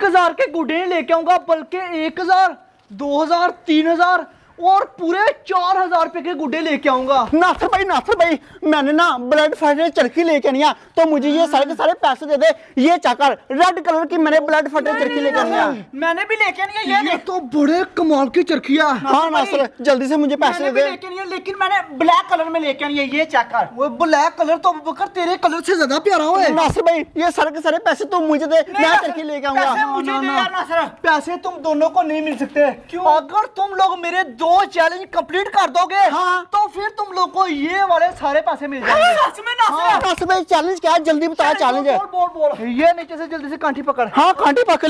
1000 के गुड्डे लेके आऊंगा, बल्कि 1000, 2000, 3000 और पूरे 4000 रुपए के गुड्डे लेके आऊंगा। नासिर भाई मैंने ना ब्लड फटे चरखी लेके नहीं आ, तो मुझे ये सारे के सारे पैसे दे दे। ये चाकर रेड कलर की मैंने ब्लड फटे चरखी लेके नहीं आ। मैंने भी लेके नहीं है, ये तो बड़े कमाल की चरखी है। हाँ नासिर जल्दी से मुझे पैसे दे दे। लेके नहीं है, लेकिन मैंने ब्लैक कलर में लेके नहीं है। ये चाकर वो ब्लैक कलर तो बकर तेरे कलर से ज्यादा प्यारा है। नासिर भाई ये सारे के सारे पैसे तुम मुझे दे, मैं चरखी लेके आऊंगा। मुझे दे यार नासिर, पैसे तुम दोनों को नहीं मिल सकते। क्यों? अगर तुम लोग मेरे 2 चैलेंज कंप्लीट कर दोगे, हाँ। तो फिर तुम लोग को ये वाले सारे पैसे मिल जाएंगे। सच में नासिर भाई चैलेंज क्या है, जल्दी बता। चैलेंज है बोल। ये नीचे से जल्दी से कांठी पकड़। हाँ कांटी पकड़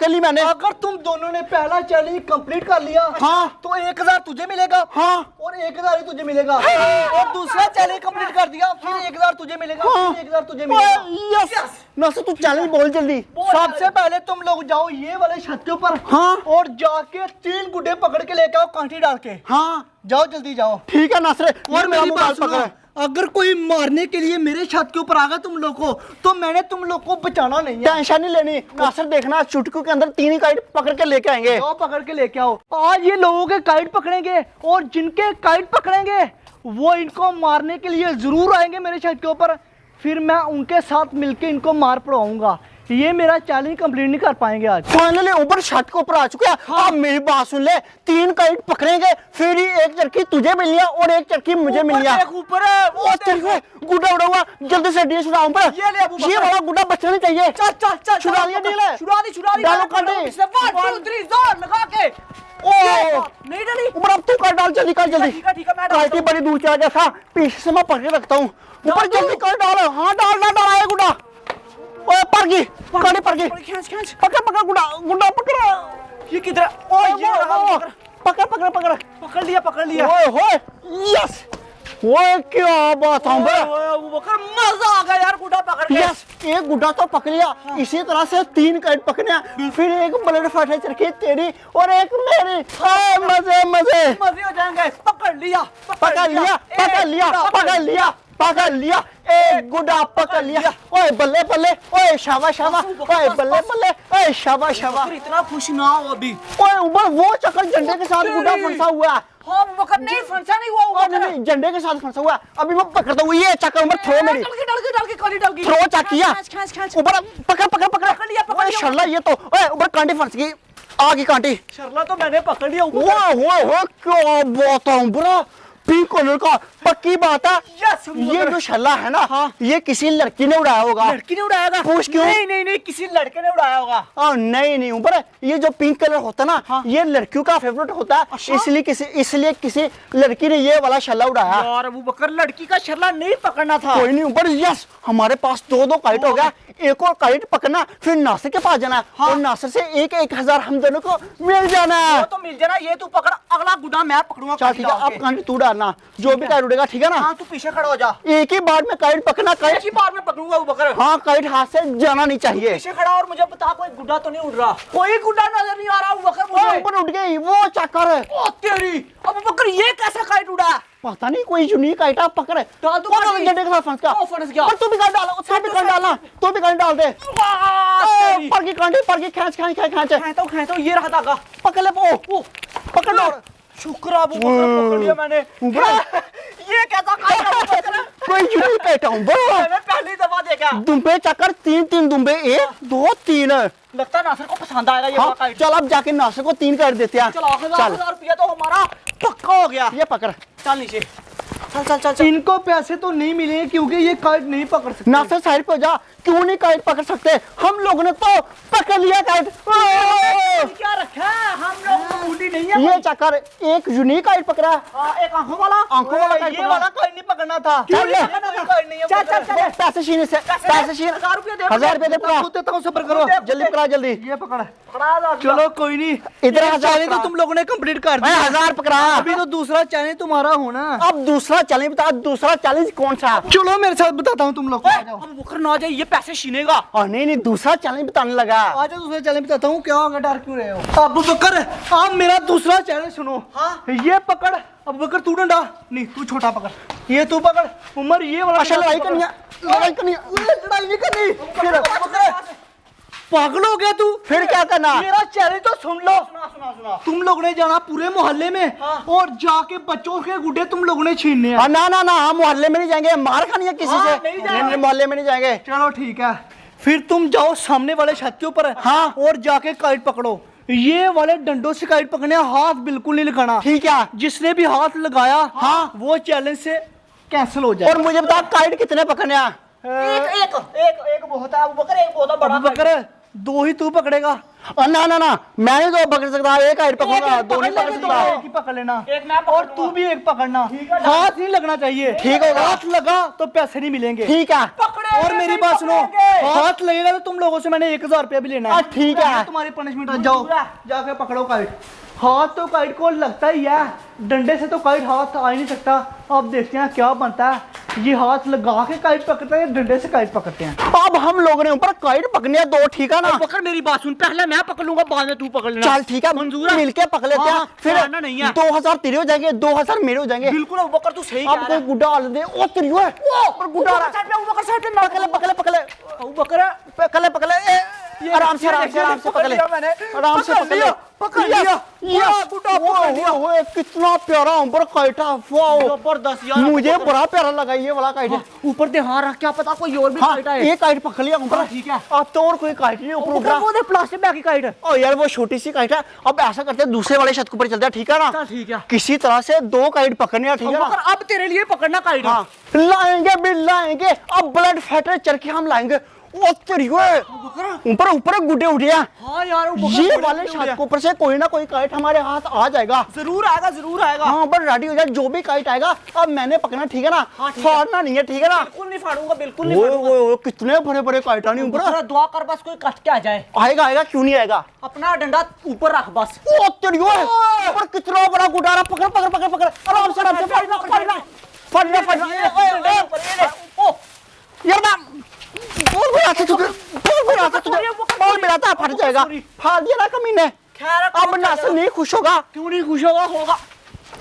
ली मैंने। अगर तुम दोनों ने पहला चैलेंज कंप्लीट कर लिया, हाँ, तो 1000 तुझे मिलेगा, हाँ, और 1000 ही तुझे मिलेगा। और दूसरा चैलेंज कंप्लीट कर दिया, फिर 1000 तुझे मिलेगा, हाँ, फिर 1000 तुझे मिलेगा। यस नासिर तू चैलेंज बोल जल्दी। सबसे पहले तुम लोग जाओ ये वाले छत के ऊपर, हाँ, और जाके 3 गुड्डे पकड़ के लेके आओ कांठी डाल के। हाँ जाओ जल्दी जाओ। ठीक है नासिर। और मेरी बात सुनो, अगर कोई मारने के लिए मेरे छत के ऊपर आ गया तुम लोग को, तो मैंने तुम लोग को बचाना नहीं है। टेंशन नहीं लेनी नासिर, देखना चुटकू के अंदर 3 ही काइट पकड़ के लेके आएंगे। जाओ पकड़ के लेके आओ। आज ये लोगों के काइट पकड़ेंगे, और जिनके काइट पकड़ेंगे वो इनको मारने के लिए जरूर आएंगे मेरे छत के ऊपर। फिर मैं उनके साथ मिलके इनको मार पड़ाऊंगा। ये मेरा चैलेंज कंप्लीट नहीं कर पाएंगे आज। फाइनली ऊपर छत के ऊपर आ चुके हैं। हाँ। अब मेरी बात सुन ले, 3 काइट पकड़ेंगे, फिर ही 1 चरखी तुझे मिल लिया और 1 चरखी मुझे मिल लिया। ऊपर है वो गुड्डा उड़ा हुआ, जल्दी से डील छुड़ाऊं पर। ये वाला गुड्डा बचना नहीं चाहिए। चल छुड़ा लिया डील है। छुड़ा दी डालो कांटे। 1 2 3 जोर लगा के। ओ नहीं डाली ऊपर, अब तू कर डाल जल्दी कर जल्दी। ठीक है मैं काइटी बड़ी दूर चला गया था, पीछे से मैं पकड़ के रखता हूँ। ऊपर जल्दी कर डाल। हाँ डाल आया गुड्डा। ओए पर गई खींच पकड़ गुड्डा पकड़। ये किधर? ओ ये रहा। पकड़ लिया। ओए होए यस। ओए क्या बात है बे, मजा आ गया यार गुड्डा पकड़ के। यस एक गुड्डा तो पकड़ लिया। इसी तरह से 3 काइट पकड़े, फिर 1 ब्लड फटे चरखी तेरी और 1 मेरी। मजे हो जाएंगे। पकड़ लिया 1 गुड्डा पकड़ लिया। ओए बल्ले ओए शाबाश ओए बल्ले ओए शाबाश। इतना खुश ना हो अभी। ओए ऊपर वो चक्कर झंडे के साथ गुड्डा फंसा हुआ है। हाँ वक्त नहीं फंसा नहीं हुआ। नहीं झंडे के साथ फंसा हुआ। अभी मैं पकड़ता हूँ। ये चक्कर ऊपर थ्रो मेरी डाल के थ्रो चकिया ऊपर। पकड़ लिया। शर्ला ये तो ओए ऊपर कांटी फंस गई। आ गई कांटी। शर्ला तो मैंने पकड़ लिया। वो क्या बात है बड़ा, पिंक कलर का। पक्की बात है ये जो शल्ला है ना, हाँ, ये किसी लड़की ने उड़ाया होगा। लड़की ने उड़ाया होगा? पूछ क्यों? नहीं किसी लड़के ने उड़ाया होगा। नहीं ऊपर ये जो पिंक कलर होता है ना, हाँ, ये लड़कियों का फेवरेट होता है। अच्छा? इसलिए किसी लड़की ने ये वाला शल्ला उड़ाया। यार अबू बकर लड़की का शल्ला नहीं पकड़ना था। कोई नहीं ऊपर। यस हमारे पास 2 काइट हो गया। 1 और काइट पकड़ना, फिर नासिर के पास जाना, हाँ, और नासिर से 1000 हम दोनों को मिल जाना है। तो मिल जाना। ये तू पकड़, अगला गुड्डा मैं पकड़ूंगा। चल ठीक है, अब कांटी तू डालना, जो भी काइट उड़ेगा ठीक है ना। हाँ तू पीछे खड़ा हो जा। एक ही बार में काइट पकड़ना। एक ही बार में पकड़ूंगा अबू बकर। हाँ काइट हाथ से जाना नहीं चाहिए। पीछे खड़ा और मुझे बता कोई गुड्डा तो नहीं उड़ रहा? कोई गुड्डा नजर नहीं आ रहा अबू बकर मुझे। ऊपर उठ गई वो चक्कर है। ओ तेरी अबू बकर ये कैसा काइट उड़ा? पता नहीं कोई यूनिक आइटम पकड़। डाल दो झंडे के साथ फंस गया। और तू भी काट डाल, उससे भी काट डालना, तू भी काट डाल दे। पर की कांटी खींच तो ये रहा धागा। पकड़ ले। वो पकड़ लो। शुक्र अबू बकर पकड़ लिया मैंने। ये कैसा काइट है? कोई यूनिक आइटम मैंने पहली दफा देखा। दुम्बे चक्कर 3 दुम्बे 1 2 3। लगता है नासिर को पसंद आएगा ये वाला काइट। चल अब जाके नासिर को 3 काट देते हैं। चलो 1000 रुपया तो हमारा पक्का हो गया। ये पकड़। चल नीचे चल। इनको पैसे तो नहीं मिलेंगे क्योंकि ये काइट नहीं पकड़ सकते। नासिर साइड पे जा। क्यों नहीं काइट पकड़ सकते? हम लोगों ने तो पकड़ लिया काइट। क्या रखा है? हम लोग भूली नहीं है। ये चक्कर 1 यूनिक काइट पकड़ा। एक आंखों वाला काइट। ये वाला काइट नहीं पकड़ना था। चल पैसे छीन से। 1000 रुपया दे। 1000 रुपया दे। पूरा सब्र करो। जल्दी पकड़ा जल्दी। ये पकड़ा। चलो कोई नहीं। इधर 1000 तो तुम लोगों ने कंप्लीट कर दिया। 1000 पकड़ा। अभी तो दूसरा चैलेंज तुम्हारा होना। अब दूसरा चैलेंज बता। दूसरा चैलेंज कौन सा? चलो मेरे साथ बताता हूँ तुम लोग। हम बुखर ना जाए, ये पैसे छीनेगा। नहीं दूसरा चैलेंज बताने लगा। आज दूसरा चैलेंज बताता हूँ। क्या होगा? डर क्यों रहे हो? अबू बकर आप मेरा दूसरा चैलेंज सुनो। हाँ? ये पकड़। अबू बकर तू डंडा नहीं, तू छोटा पकड़। ये तू पकड़। उमर ये वाला। अच्छा लड़ाई करनी है। लड़ाई नहीं करनी। पागल हो गया तू? फिर क्या करना? मेरा चैलेंज तो सुन लो। तुम लोगों ने जाना पूरे मोहल्ले में और जाके बच्चों के गुड्डे तुम लोगों ने छीनने हैं। ना ना ना, हम मोहल्ले में नहीं जाएंगे, मार खानी है किसी से। नहीं, मोहल्ले में नहीं जाएंगे। चलो ठीक है, फिर तुम जाओ सामने वाले छत के ऊपर और जाके काइट पकड़ो। ये वाले डंडों से काइट पकड़ने, हाथ बिल्कुल नहीं लगाना। ठीक है। जिसने भी हाथ लगाया वो चैलेंज से कैंसिल हो जाए। और मुझे बता काइट कितने पकड़ने हैं? एक बहुत है अबू बकर, एक बहुत बड़ा बकर, 2 ही तू पकड़ेगा। ना ना ना, मैं नहीं 2 पकड़ सकता, एक काइट पकड़ूंगा, 2 नहीं पकड़ सकता। एक ही पकड़ लेना, एक मैं और तू भी एक पकड़ना। हाथ नहीं लगना चाहिए। ठीक होगा। हाथ लगा तो पैसे नहीं मिलेंगे। ठीक है। और मेरी बात सुनो, हाथ लगेगा तो तुम लोगों से मैंने 1000 रुपया भी लेना है। ठीक है। तुम्हारी पनिशमेंट। जाओ जाके पकड़ो काइट। हाथ तो काइट को लगता ही है, डंडे से तो काइट हाथ आ ही नहीं सकता। अब देखते हैं क्या बनता है। ये हाथ लगा के काइट पकड़ते हैं, डंडे से काइट पकड़ते हैं। अब हम लोगों ने ऊपर काइट पकड़ने हैं 2, ठीक है ना? पकड़, मेरी बात सुन, पहले मैं पकड़ लूंगा, बाद में तू पकड़ लेना। चल ठीक है, मंजूर है? मिलके पकड़ लेते हैं। फिर फिर नहीं है। 2000 तेरे हो जाएंगे, 2000 मेरे हो जाएंगे। बिल्कुल अबू बकर, तू सही अब कोई गुड्डा डाल दे। ओ तेरी ओए, पर गुड्डा आ रहा है। पकड़ ले पकड़ ले पकड़ ले अबू बकर, पकड़ ले पकड़ ले। आराम से आराम से आराम से पकड़ ले, आराम से पकड़ ले। पकड़ लिया। ओए कितना प्यारा ऊपर काइट है। वाओ जबरदस्त यार। मुझे बड़ा प्यारा लगा ये वाला काइट। ऊपर दे हां रख, क्या पता कोई और भी हाँ, काइट आए। ये काइट पकड़ लिया ऊपर। ठीक है। अब तो और कोई काइट नहीं ऊपर उड़ रहा। वो दे प्लास्टिक बैग की काइट। ओ यार वो छोटी सी काइट है। अब ऐसा करते हैं, दूसरे वाले छत के ऊपर चलते हैं, ठीक है ना? चल ठीक है। किसी तरह से 2 काइट पकड़ने हैं, ठीक है अबू ना? बकर, अब तेरे लिए पकड़ना काइट। हाँ लाएंगे भी लाएंगे। अब ब्लड फैटर चरखी हम लाएंगे। ओ तेरी ओए, ऊपर ऊपर गुड्डे उठे हैं। हाँ यार, अबू बकर, ये बड़े वाले गुड्डे छत उड़े के ऊपर से कोई ना कोई काइट हमारे हाथ आ जाएगा। जरूर आएगा, जरूर आएगा। हाँ पर रेडी हो जाए, जो भी काइट आएगा अब मैंने पकड़ना, ठीक है ना? हाँ, ठीक है। फाड़ना नहीं है, ठीक है ना? बिल्कुल नहीं फाड़ूंगा, बिल्कुल नहीं ओए फाड़ूंगा। ओए ओए, कितने बड़े बड़े काइट आने ऊपर। थोड़ा दुआ कर, बस कोई कट के आ जाए। आएगा आएगा, क्यों नहीं आएगा? अपना डंडा ऊपर रख बस। ओ तेरी ओए, ऊपर कितना बड़ा गुड्डा रहा। पकड़ पकड़ पकड़ पकड़, आराम से फाड़ना फाड़ना फाड़ना फाड़ना। ओ यार मैं बोल मेरा था तुझे, बोल मेरा था तुझे, बोल मेरा था, फट जाएगा। फाड़ दिया ना कमीने। खैर अब नासिर नहीं खुश होगा। क्यों नहीं खुश होगा? होगा।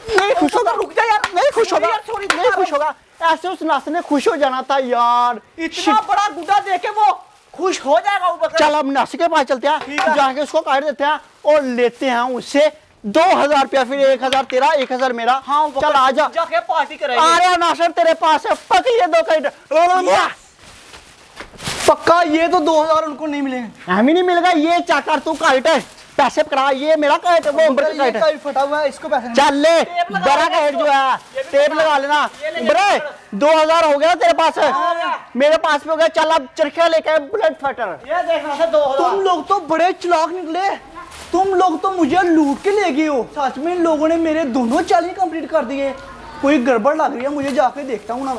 नहीं खुश होगा। रुक जा यार, नहीं खुश होगा, सॉरी, नहीं खुश होगा। ऐसे उस नासिर ने खुश हो जाना था यार। इतना बड़ा गुड्डा देखे वो खुश हो जाएगा अबू बकर। चल अब नासिर के पास चलते हैं, जाके उसको काट देते हैं और लेते हैं उससे 2000 रुपया, फिर 1000 तेरा, 1000 मेरा। हाँ चल आजा, जाके पार्टी करेंगे। आ रहा नासिर तेरे पास है। पकड़ लिए 2 काइट। पक्का ये तो 2000 उनको नहीं मिलेंगे। हमें नहीं मिलेगा। ये चाकर तू काइट है, पैसे पकड़ा। ये मेरा काइट है, वो ऊपर का काइट है। काइट फटा हुआ है, इसको पैसे नहीं। चल ले, बड़ा काइट जो है टेप लगा लेना। बड़े 2000 हो गया तेरे पास, मेरे पास भी हो गया। चल अब चरखा लेके ब्लड फैटर। ये देखना था 2000। तुम लोग तो बड़े चालाक निकले। तुम लोग तो मुझे लूट के ले गए हो। सच में इन लोगों ने मेरे दोनों चैलेंज कंप्लीट कर दिए। कोई गड़बड़ लग रही है मुझे, जाके देखता हूँ ना मैं।